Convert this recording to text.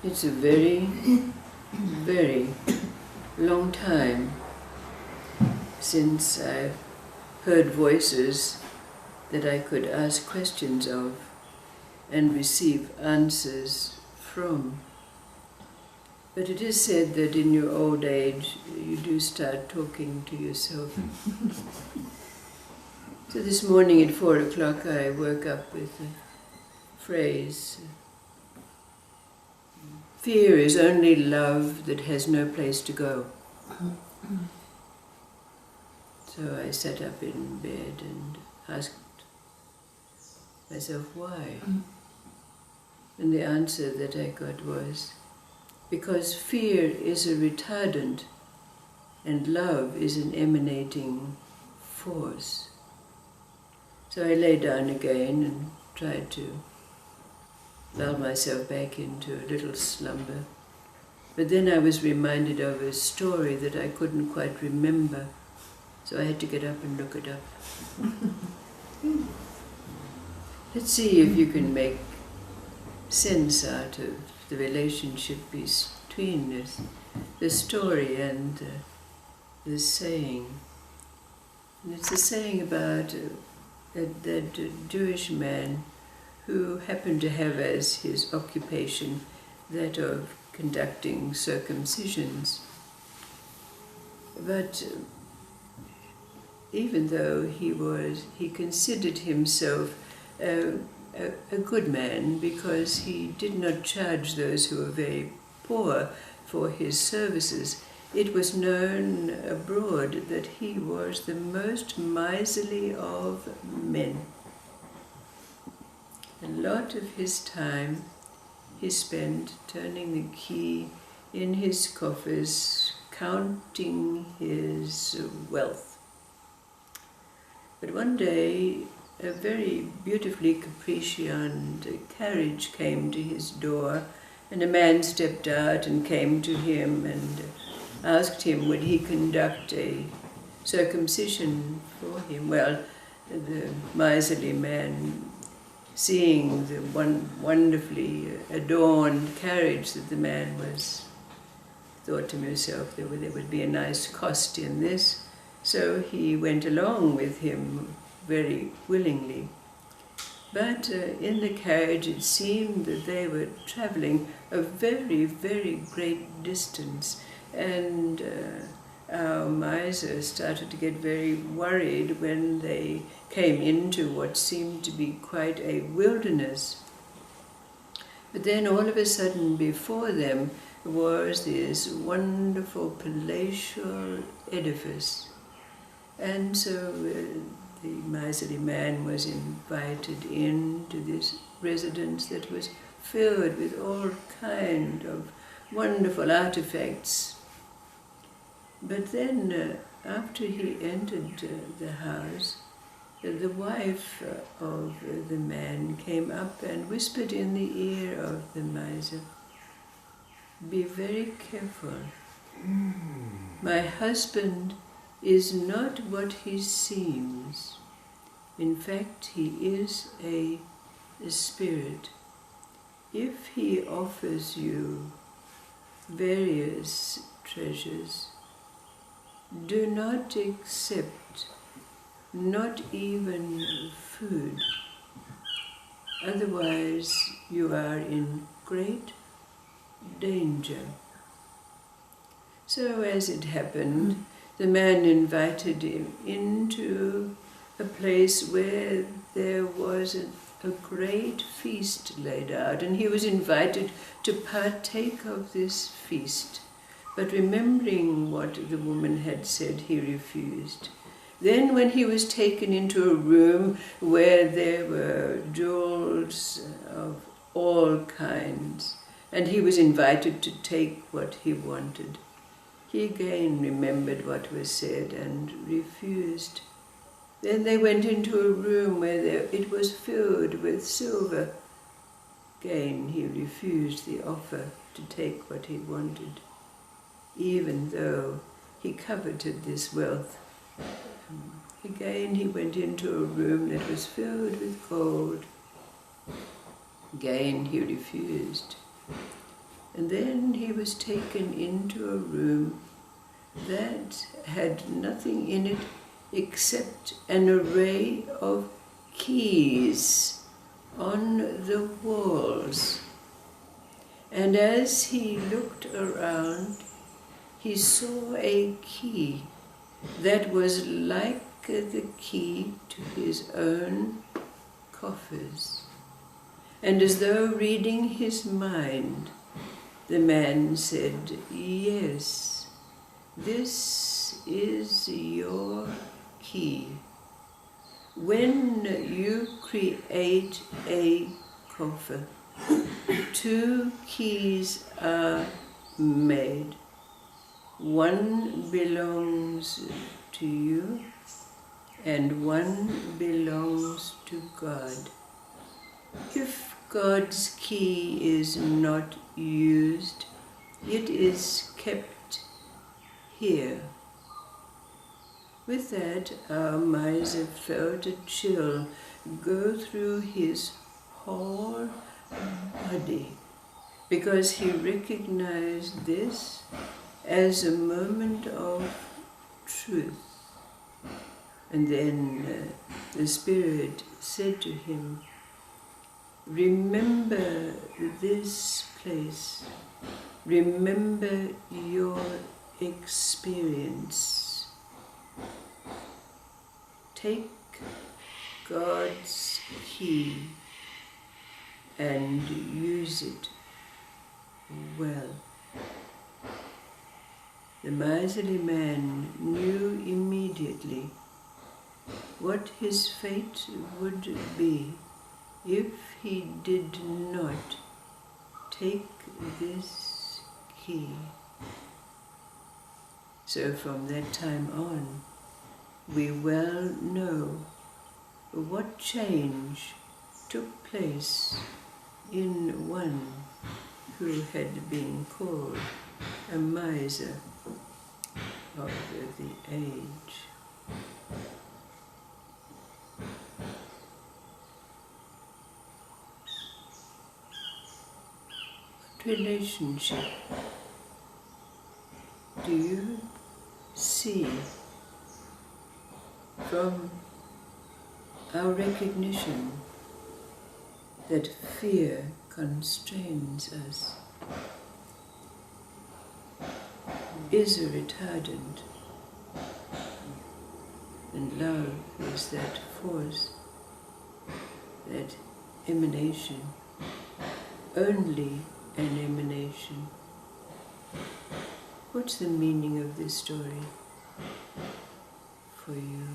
It's a very, very long time since I've heard voices that I could ask questions of and receive answers from. But it is said that in your old age you do start talking to yourself. So this morning at 4 o'clock I woke up with a phrase, "Fear is only love that has no place to go." So I sat up in bed and asked myself why. And the answer that I got was, because fear is a retardant and love is an emanating force. So I lay down again and tried to lull myself back into a little slumber. But then I was reminded of a story that I couldn't quite remember, so I had to get up and look it up. Let's see if you can make sense out of the relationship between the story and the saying. And it's a saying about that Jewish man who happened to have as his occupation that of conducting circumcisions. But even though he considered himself a good man because he did not charge those who were very poor for his services, it was known abroad that he was the most miserly of men. A lot of his time he spent turning the key in his coffers, counting his wealth. But one day, a very beautifully capriccioned carriage came to his door, and a man stepped out and came to him and asked him would he conduct a circumcision for him. Well, the miserly man, seeing the wonderfully adorned carriage that the man was, thought to himself there would be a nice cost in this, so he went along with him very willingly. But in the carriage it seemed that they were travelling a very, very great distance, and our miser started to get very worried when they came into what seemed to be quite a wilderness. But then all of a sudden before them was this wonderful palatial edifice. And so the miserly man was invited into this residence that was filled with all kind of wonderful artifacts. But then after he entered the house, the wife of the man came up and whispered in the ear of the miser, "Be very careful. My husband is not what he seems. In fact, he is a spirit. If he offers you various treasures, do not accept, not even food. Otherwise, you are in great danger." So as it happened, the man invited him into a place where there was a great feast laid out, and he was invited to partake of this feast. But remembering what the woman had said, he refused. Then when he was taken into a room where there were jewels of all kinds, and he was invited to take what he wanted, he again remembered what was said and refused. Then they went into a room where it was filled with silver. Again he refused the offer to take what he wanted, even though he coveted this wealth. Again he went into a room that was filled with gold. Again he refused. And then he was taken into a room that had nothing in it except an array of keys on the walls. And as he looked around, he saw a key that was like the key to his own coffers. And as though reading his mind, the man said, "Yes, this is your key. When you create a coffer, 2 keys are made. One belongs to you, and one belongs to God. If God's key is not used, it is kept here." With that, our miser felt a chill go through his whole body, because he recognized this as a moment of truth. And then the Spirit said to him, "Remember this place. Remember your experience. Take God's key and use it well." The miserly man knew immediately what his fate would be if he did not take this key. So from that time on, we well know what change took place in one who had been called a miser of the age. What relationship do you see from our recognition that fear constrains us, is a retardant, and love is that force, that emanation, only an emanation? What's the meaning of this story for you?